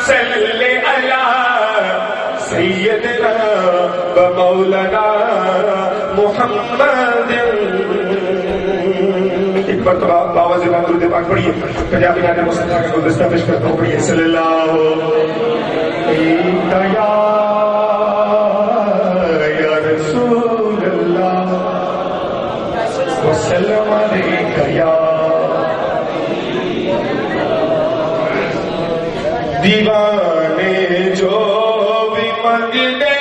صلی علی سیدنا و مولانا محمد. ایک بار تو آواز بات درود پاک پڑھیے. پنجابی گانے مصطفیٰ کا گلدستہ پیش کرتا ہوں. پڑھیے صلی اللہ علیہ یا رسول اللہ وسلم علیکہ یا دیوانے جو بھی منگنے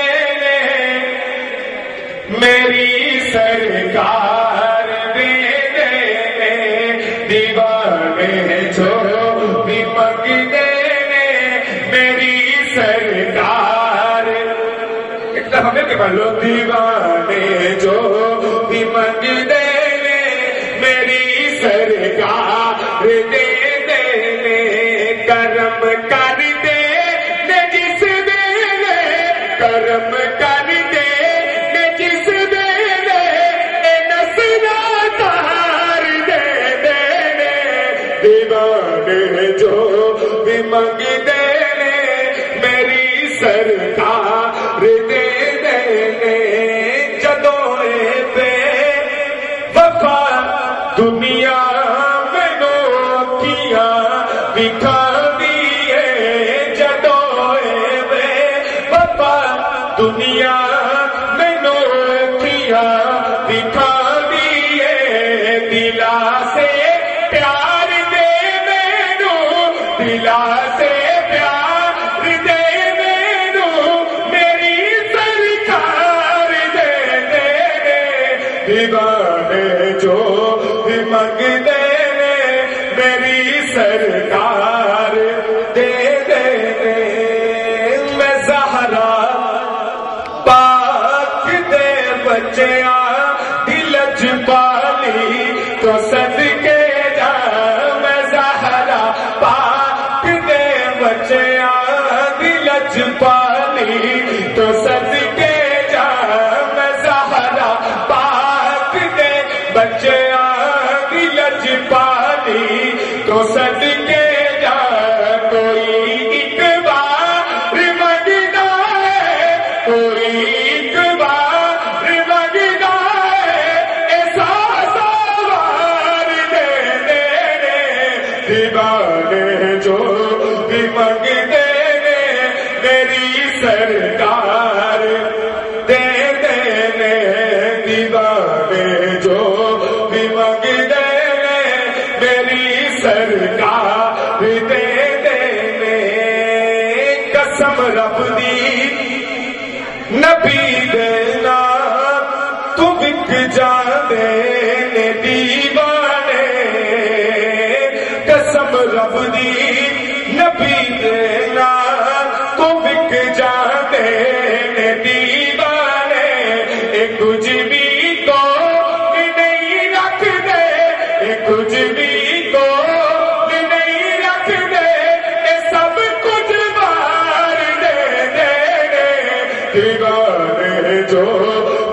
میری سرکار دے دے. دیوانے جو بھی منگنے میری سرکار. ایک دفعہ مل کے پڑھ لو. دیوانے جو بھی منگنے میری سرکار دے دے. کرم کر دے جس ویلے کرم کر دے جس ویلے نسلا تار دے دے. دیوانے جو بھی منگتے میری سرکار دے دے. جدوں بے وفا دنیا میں نوکیاں دکھا دنیا میں نوکیاں دکھا دیے. دلا سے پیار دے مینو دلا سے پیار دے مینو میری سرکار دے دے. دیوانے جو بھی منگتے میری سرکار دے دے. میں زہرا بچیاں دلچ پالی تو صدقے جا. میں زہرا پاک دے بچیاں دلچ پالی تو صدقے جا. میں زہرا پاک دے بچیاں دلچ پالی تو صدقے جا. کوئی ایک بار منگتا ہے کوئی دیوانے جو بھی منگتے میری سرکار دے دے. دیوانے جو بھی منگتے میری سرکار دے دے. قسم رب دی نبی دینا تو بک جاندے دیوانے. قسم رب دی نبی دینا تو بک جاندے دیوانے. کچھ بھی تو نہیں رکھ دے کچھ بھی تو نہیں رکھ دے سب کچھ بار دے دے. دیوانے جو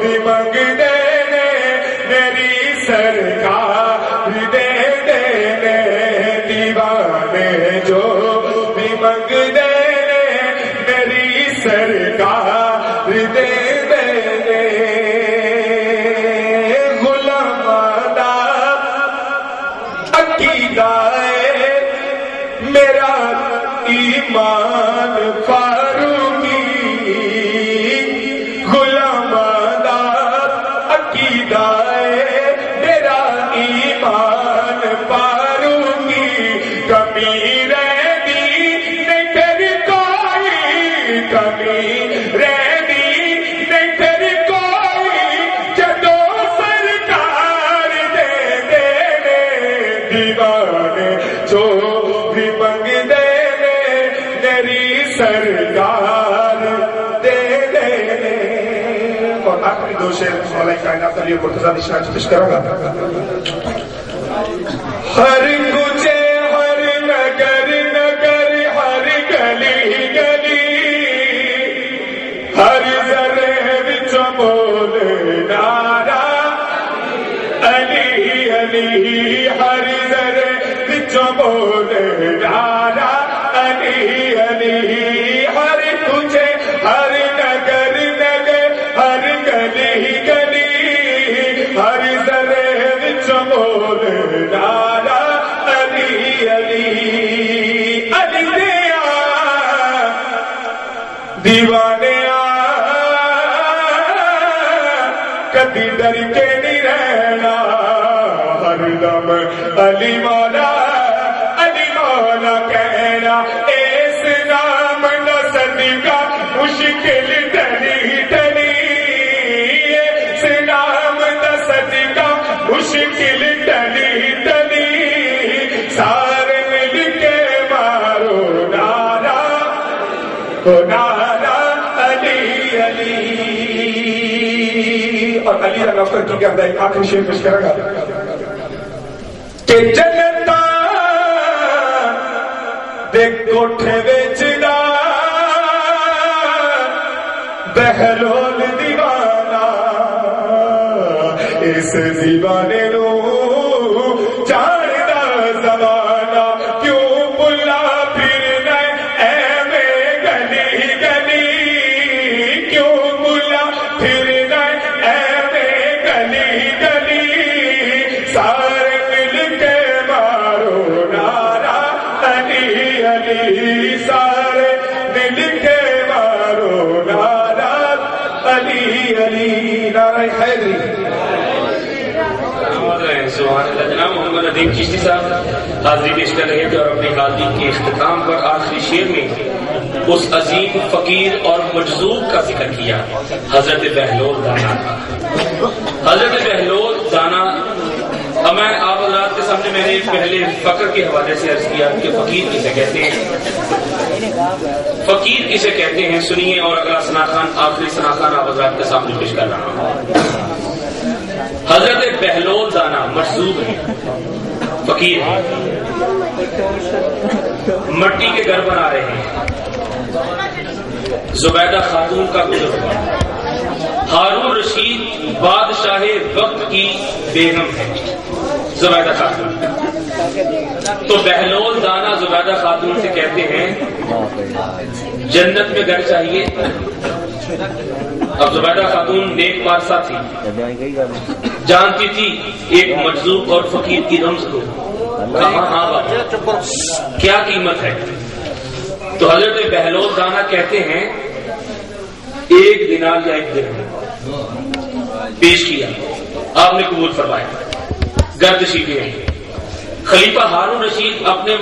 بھی منگتے میری سرکار دے دے. دیوانے جو بھی منگتے میری سرکار دے دے. غلاماں دا عقیدہ ہے میرا ایمان فاروقی. غلاماں دا عقیدہ ہے میرا ایمان فاروقی. کمی رہتی نہیں پھر کوئی کمی رہتی نہیں پھر کوئی جدو سرکار دے دے. دیوانے جو بھی منگتے میری سرکار دے دے. اور آخری دو شعر مولا کائنات علی مرتضیٰ کی شان پیش کروں گا. ہر کوچے ہر نگر نگر ہر گلی گلی ہر ذرے وچ بول نعرہ علی علی. ہر ذرے وچ بول نعرہ علی علی. دیوانے کدی ڈر کے نہیں رہنا ہر دم علی مولا کہنا اس نام نہ صدقہ مشکل ڈلی اس نام نہ صدقہ مشکل ڈلی سارے مل کے مارو نعرہ علی علی اور علی کا نفر کی کہتا ہے آخری شعر پیش کرے گا کہ جنتا دیکھ کوٹھے بیچنا بہلول دیوانہ اس دیوانے نو چاڑدا زمانہ کیوں بلا پھرنا اے میں گلی گلی کیوں بلا پھرنا اے میں گلی گلی سارے مل کے مارو نعرہ علی علی سارے مل کے مارو نعرہ علی علی نعرہ حیدری سبحان اللہ جناب محمد ندیم چشتی صاحب حاضری پیش کر رہے تھے اور اپنی حاضری کے اختتام پر آخری شعر میں اس عظیم فقیر اور مجذوب کا ذکر کیا حضرت بہلول دانا حضرت بہلول دانا میں آپ حضرات کے سامنے میں نے پہلے فقر کے حوالے سے عرض کیا کہ فقیر کسے کہتے ہیں فقیر کسے کہتے ہیں سنیے اور اگلا ثناخوان آخری ثناخوان آپ حضرات کے سامنے پیش کر رہا ہوں حضرت بہلول دانا مجذوب ہے فقیر ہے مٹی کے گھر بنا رہے ہیں زبیدہ خاتون کا گزر ہوا ہارون رشید بادشاہ وقت کی بیگم ہے زبیدہ خاتون تو بہلول دانا زبیدہ خاتون سے کہتے ہیں جنت میں گھر چاہیے اب زبیدہ خاتون نیک پارسا تھی جانتی تھی ایک مجذوب اور فقیر کی رمز کو کہاں ہاں کیا قیمت ہے تو حضرت بہلول دانا کہتے ہیں ایک دینار یا ایک درہم پیش کیا آپ نے قبول فرمایا گرد شیفی ہے خلیفہ ہارون رشید اپنے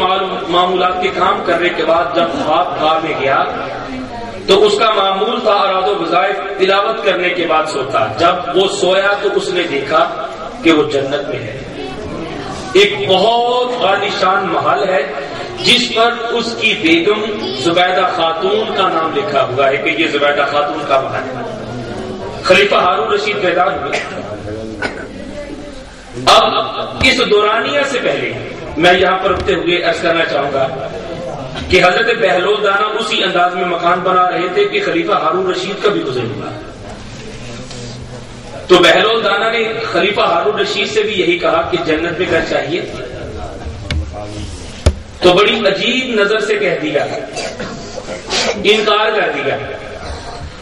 معمولات کے کام کرنے کے بعد جب خواب میں گیا تو اس کا معمول تھا اراد و وظائف تلاوت کرنے کے بعد سوتا جب وہ سویا تو اس نے دیکھا کہ وہ جنت میں ہے ایک بہت عالیشان محل ہے جس پر اس کی بیگم زبیدہ خاتون کا نام لکھا ہوا ہے کہ یہ زبیدہ خاتون کا محل ہے خلیفہ ہارون رشید بیدار ہوئے اب اس دورانیہ سے پہلے میں یہاں پر رکتے ہوئے عرض کرنا چاہوں گا کہ حضرت بہلول دانا اسی انداز میں مکان بنا رہے تھے کہ خلیفہ ہارون رشید کا بھی گزر ہوا تو بہلول دانا نے خلیفہ ہارون رشید سے بھی یہی کہا کہ جنت میں گھر چاہیے تو بڑی عجیب نظر سے کہہ دیا انکار کر دیا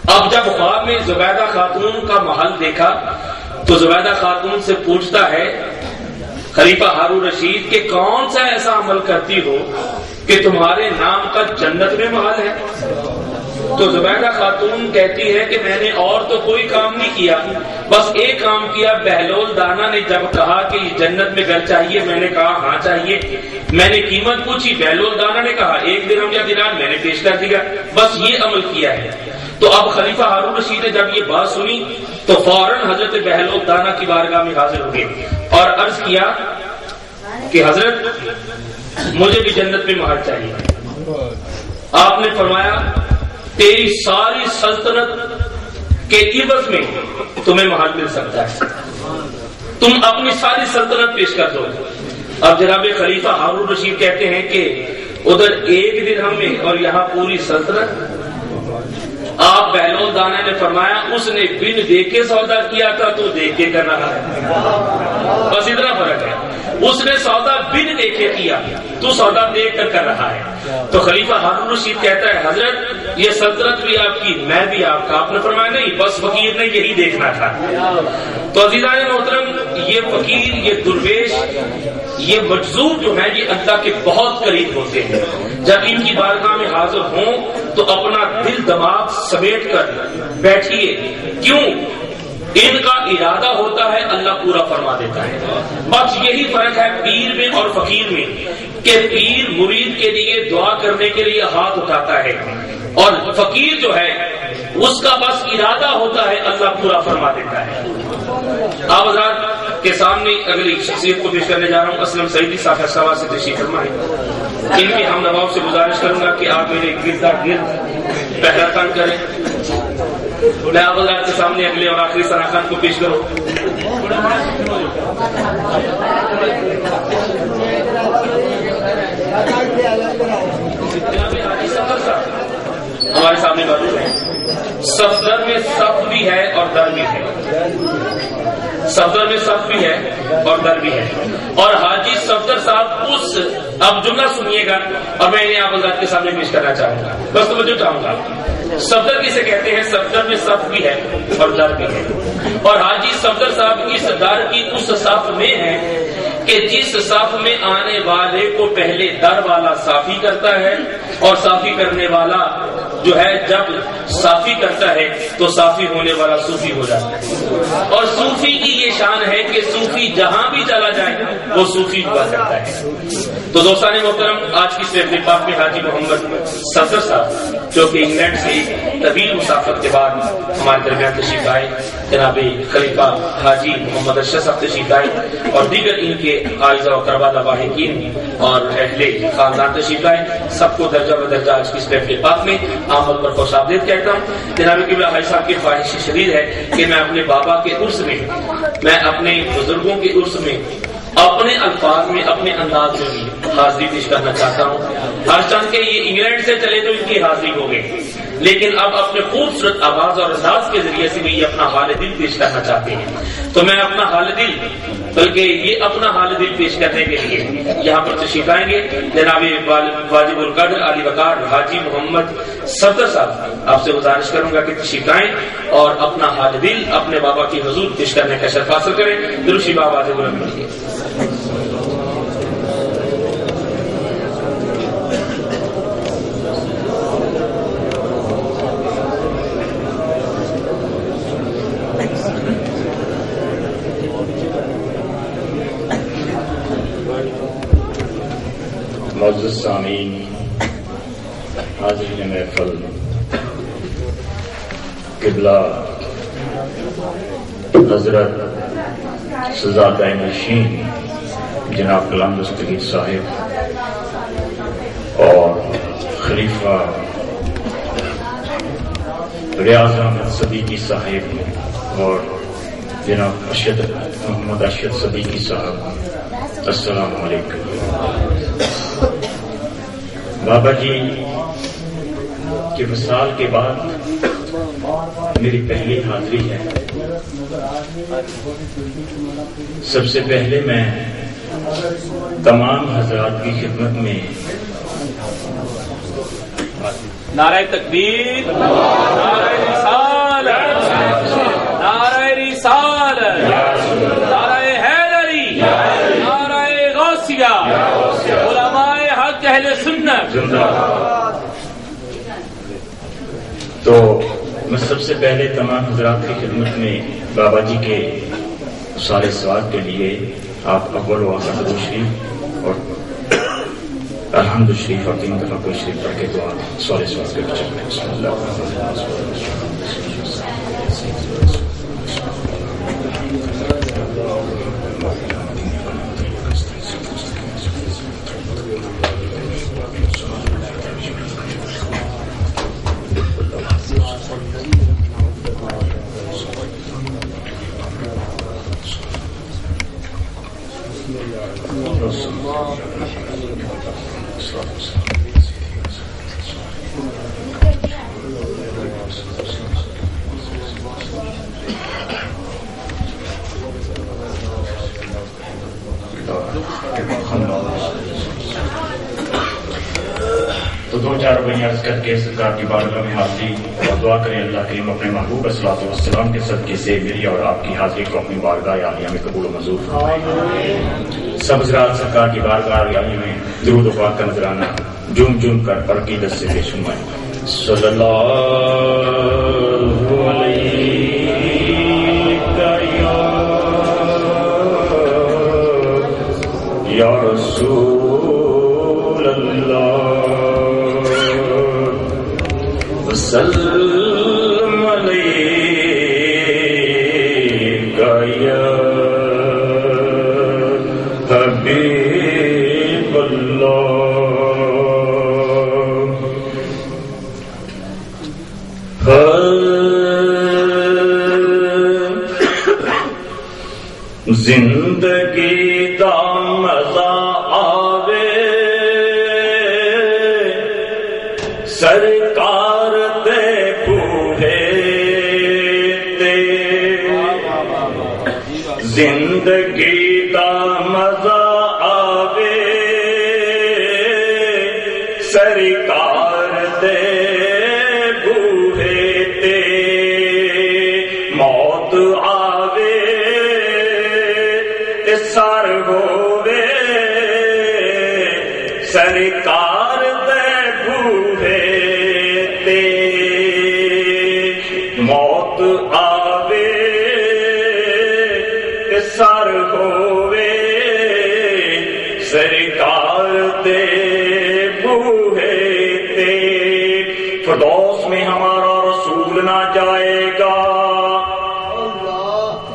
اب جب خواب میں زبیدہ خاتون کا محل دیکھا تو زبیدہ خاتون سے پوچھتا ہے خلیفہ ہارون رشید کہ کون سا ایسا عمل کرتی ہو کہ تمہارے نام کا جنت میں محل ہے تو زبیدہ خاتون کہتی ہے کہ میں نے اور تو کوئی کام نہیں کیا بس ایک کام کیا بہلول دانا نے جب کہا کہ جنت میں گھر چاہیے میں نے کہا ہاں چاہیے میں نے قیمت پوچھی بہلول دانا نے کہا ایک درہم یا دینار میں نے پیش کر دیا بس یہ عمل کیا ہے تو اب خلیفہ ہارون رشید نے جب یہ بات سنی تو فوراً حضرت بہلول دانا کی بارگاہ میں حاضر ہو گئے اور عرض کیا کہ حضرت مجھے بھی جنت میں محل چاہیے آپ نے فرمایا تیری ساری سلطنت کے عوض میں تمہیں محل مل سکتا ہے تم اپنی ساری سلطنت پیش کر دو اب جناب خلیفہ ہارون رشید کہتے ہیں کہ ادھر ایک درہم میں اور یہاں پوری سلطنت آپ بہلول دانا نے فرمایا اس نے بن دے کے سودا کیا تھا تو دیکھ کے کر رہا ہے بس اتنا فرق ہے اس نے سودا بن دیکھے کیا تو سودا دیکھ کر رہا ہے تو خلیفہ ہارون رشید کہتا ہے حضرت یہ سلطنت بھی آپ کی میں بھی آپ کا آپ نے فرمایا نہیں بس فقیر نے یہی دیکھنا تھا تو عزیزان محترم یہ فقیر یہ درویش یہ مجذوب جو ہیں یہ اللہ کے بہت قریب ہوتے ہیں جب ان کی بارگاہ میں حاضر ہوں تو اپنا دل دماغ سمیٹ کر بیٹھیے، کیوں؟ ان کا ارادہ ہوتا ہے، اللہ پورا فرما دیتا ہے۔ بس یہی فرق ہے پیر میں اور فقیر میں، کہ پیر مرید کے لیے دعا کرنے کے لیے ہاتھ اٹھاتا ہے، اور فقیر جو ہے اس کا بس ارادہ ہوتا ہے، اللہ پورا فرما دیتا ہے۔ آپ حضرات کے سامنے اگلی شخصیت کو پیش کرنے جا رہا ہوں، اسلم سعیدی صاحب سوا سے تشریف فرما ہے۔ ان کے ہم نواب سے گزارش کروں گا کہ آپ میرے گردا گرد پہلا خان کریں۔ میں آپ حضرات کے سامنے اگلے اور آخری ثنا خان کو پیش کروں۔ ہمارے سامنے موجود ہے۔ صفدر میں صف بھی ہے اور در بھی ہے، صفدر میں صف بھی ہے اور در بھی ہے، اور حاجی صفدر صاحب اس، اب جملہ سنیے گا اور میں انہیں آپ حضرات کے سامنے پیش کرنا چاہوں گا، بس توجہ چاہوں گا۔ صفدر کسے کہتے ہیں؟ صفدر میں صف بھی ہے اور در بھی ہے، اور حاجی صفدر صاحب اس در کی اس صف میں ہے کہ جس صف میں آنے والے کو پہلے در والا صافی کرتا ہے، اور صافی کرنے والا جو ہے جب صافی کرتا ہے تو صافی ہونے والا صوفی ہو جاتا ہے، اور صوفی کی یہ شان ہے کہ صوفی جہاں بھی چلا جائے وہ صوفی ہوا کرتا ہے۔ تو دوستان محترم، آج کی سیرت پاک میں حاجی محمد صفدر صاحب جو کہ انگلینڈ سے طویل مسافت کے بعد ہمارے درمیان تشریف آئے، جناب خلیفہ حاجی محمد ارشد صاحب تشریف آئے، اور دیگر ان کے اعزاء و کربا لاواحقین اور اہل خاندان تشریف آئے، سب کو درجہ بدرجہ آج کی محفل پاک میں آمد پر خوش آمدید کہتا ہوں۔ جناب قبلہ حاجی صاحب کی خواہش شدید ہے کہ میں اپنے بابا کے عرس میں، میں اپنے بزرگوں کے عرس میں اپنے الفاظ میں، اپنے انداز میں بھی حاضری پیش کرنا چاہتا ہوں۔ ہر چند کے یہ انگلینڈ سے چلے تو ان کی حاضری ہو گئی، لیکن اب اپنے خوبصورت آواز اور انداز کے ذریعے سے بھی یہ اپنا حال دل پیش کرنا چاہتے ہیں۔ تو میں اپنا حال دل، بلکہ یہ اپنا حال دل پیش کرنے کے لیے یہاں پر تشریف آئیں گے جناب واجب القدر علی وقار حاجی محمد صفدر صاحب۔ آپ سے گزارش کروں گا کہ تشریف آئیں اور اپنا حال دل اپنے بابا کی حضور پیش کرنے کا شرف حاصل کریں۔ درود شریف واجب القدر۔ معزز سامعین، حاضرین محفل، قبلہ حضرت سزادہ نشین جناب غلام دستگیر صاحب اور خلیفہ ریاض احمد صدیقی صاحب اور جناب محمد ارشد صدیقی صاحب، السلام علیکم۔ بابا جی کے وصال کے بعد میری پہلی حاضری ہے۔ سب سے پہلے میں تمام حضرات کی خدمت میں نعرہ تکبیر، نعرہ رسالت، نعرہ رسالت، نعرہ حیدری، نعرہ غوثیہ، علماء حق اہل سنت۔ تو میں سب سے پہلے تمام حضرات کی خدمت میں بابا جی کے سارے سوال کے لیے آپ اول و آخر درود شریف اور الحمد شریف اور 3 دفعہ کوئی شریف پڑھ کے دعا سارے سوال کے بچے بسم اللہ۔ تو 2-4 بھائی عرض کر کے سرکار کی بارگاہ میں حاضری اور دعا کریں اللہ کریم اپنے محبوب صلاۃ والسلام کے صدقے سے میری اور آپ کی حاضری کو اپنی بارگاہ عالیہ میں قبول و منظور فرمائے۔ سب حضرات سرکار کی بارگاہ عالیہ میں درود و پاک کا نذرانہ جم جم کر عقیدت سے پیش فرمائیں. صلی اللہ علیہ یا رسول اللہ وسلم علیک یا حبیب اللہ. زندگی دا مزہ آوے سرکار دے بوہے تے. زندگی دا مزہ آوے سرکار دے بوہے تے. موت آوے سر ہووے سرکار دے بوہے تے. موت آوے سر ہووے سرکار دے بوہے تے. فردوس میں ہمارا رسول نہ جائے گا،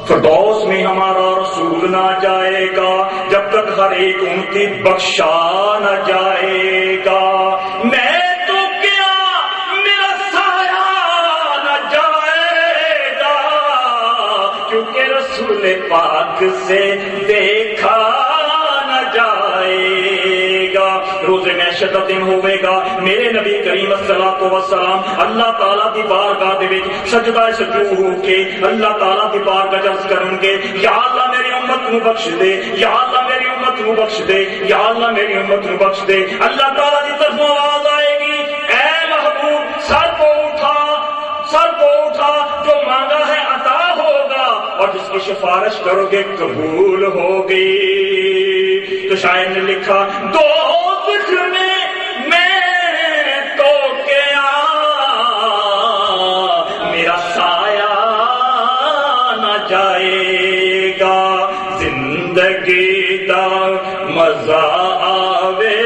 فردوس میں ہمارا رسول نہ جائے گا جب تک ہر ایک امتی بخشا نہ جائے گا. میں تو کیا میرا سایہ نہ جائے گا کیونکہ رسول پاک سے دیکھا نہ جائے گا. روز محشر کا دن ہوئے گا، میرے نبی کریم الصلوۃ والسلام اللہ تعالیٰ دی بارگاہ دے وچ سجدہ سجود ہو کے اللہ تعالیٰ دی بارگاہ عرض کرن گے، یا اللہ میری امت نو بخش دے، یا اللہ میری امت نو بخش دے، یا اللہ میری امت نو بخش دے. اللہ تعالیٰ دی طرف آواز آئے گی، اے محبوب سر کو اٹھا، سر کو اٹھا، جو مانگا ہے عطا ہوگا اور جس کی سفارش کرو گے قبول ہوگی. تو شاعر نے لکھا، دوزخ میں تو کیا میرا سایہ نہ جائے گا. زندگی دا مزہ آوے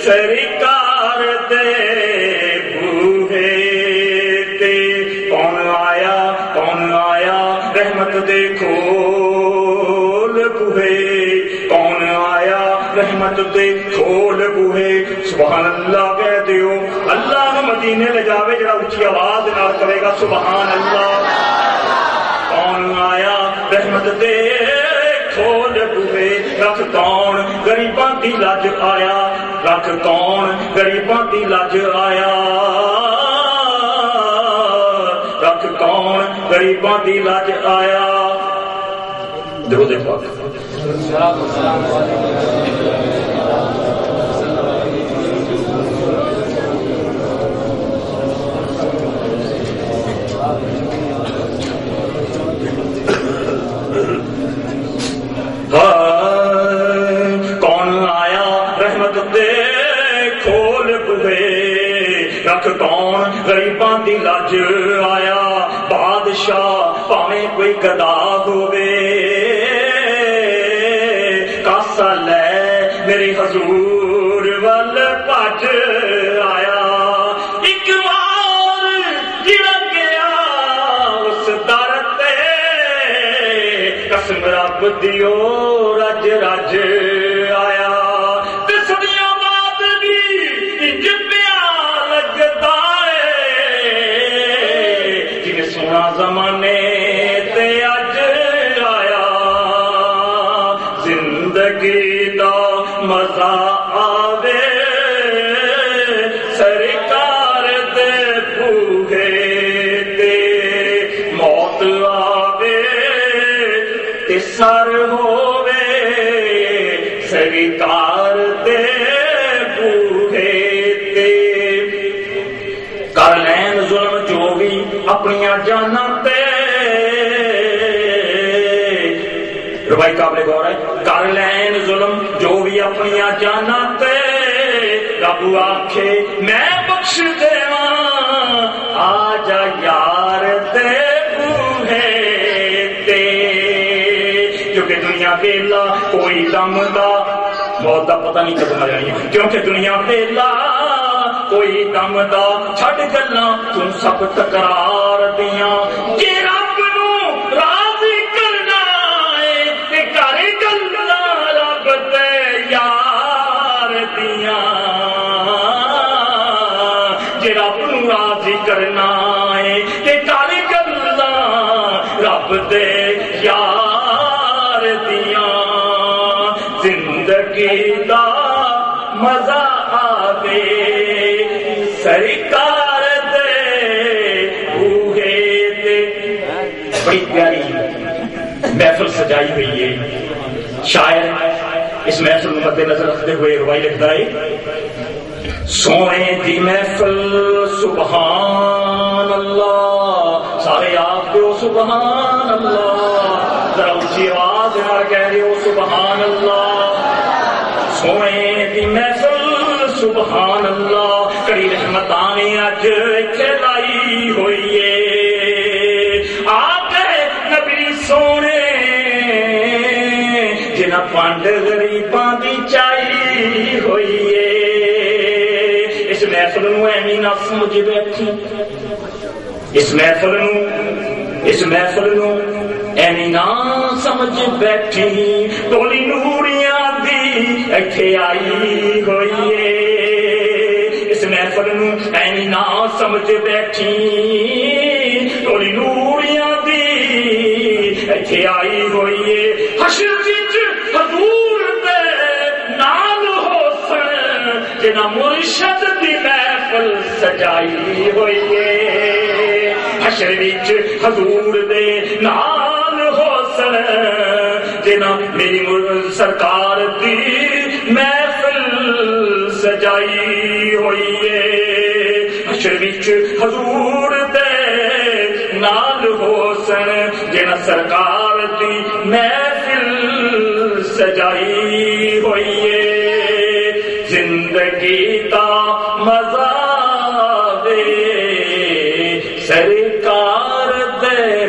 سرکار دے بوہے تے. کون آیا رحمت دے کھول بوہے، کون آیا رحمت دے کھول بوہے. سبحان اللہ کہہ دیو، اللہ مدینے لے جاوے جڑا اچھی آواز نال کرے گا سبحان اللہ. کون آیا رحمت دے کھول بوہے، رکھ کون غریباں دی لاج آیا، رکھ کون غریباں دی لاج آیا، رکھ کون غریباں دی لاج آیا. درود پاک. کون آیا رحمت دے کھول بوہے، رکھ کون غریباں دی لاج آیا. بادشاہ پاویں کوئی گدا ہووے کاسا لے میرے حضور ول بھج آیا. ایک بار گڑ گیا اس در تے قسم رب دیو رج رج آیا. صدیوں بعد بھی انج پیا لگدا ہے سونا زمانے تے اج آیا. زندگی دا مزہ آوے سرکار دے بوہے تے. موت آوے تے سر ہووے سرکار دے بوہے تے. کر لین ظلم جو بھی اپنی جانا تے، ربائی قابل غور ہے، کر لین ظلم جو بھی اپنی جانا تے رب آکھے میں بخش دیواں آ جا یار تے بوہے تے کیونکہ دنیا ویلا کوئی دم دا موت دا پتہ نہیں کدوں آ جانی کیونکہ دنیا ویلا کوئی دم دا چھڈ گلاں تم سب تکرار دیاں جے رب نو راضی کرنا ہے تے کر گلاں رب تے یار دیاں جے رب نو راضی کرنا ہے تے کر گلاں رب تے یار دیاں زندگی دا مزہ آوے سرکار دے بوہے دے بڑی پیاری محفل سجائی ہوئی ہے شاعر اس محفل کو مد نظر رکھتے ہوئے روائی لکھتا ہے سونے دی محفل سبحان اللہ سارے آپ کو سبحان اللہ ذرا اونچی آواز نال کہہ رہے ہو سبحان اللہ سونے دی محفل سبحان اللہ کڑی رحمتاں نے اج کھلائی ہوئی ہے آقا نبی سونے جنہ پانڈ غریباں دی چائی ہوئی ہے اس محفل نو ایویں نہ سمجھ بیٹھی اس محفل نو ایویں نہ سمجھ بیٹھی ٹولی نوریاں دی ایتھے آئی ہوئی ہے اس محفل نو ایویں نہ سمجھ بیٹھی ٹولی نوریاں دی ایتھے آئی ہوئی ہے حشر وچ حضور دے نال حسن جنہ مرشد دی محفل سجائی ہوئی ہے حشر وچ حضور دے نال حسن جنہ میری سرکار دی محفل سجائی ہوئی ہے حشر وچ حضور دے نال حسن جنہ سرکار دی محفل سجائی ہوئی ہے زندگی دا مزہ دے سرکار دے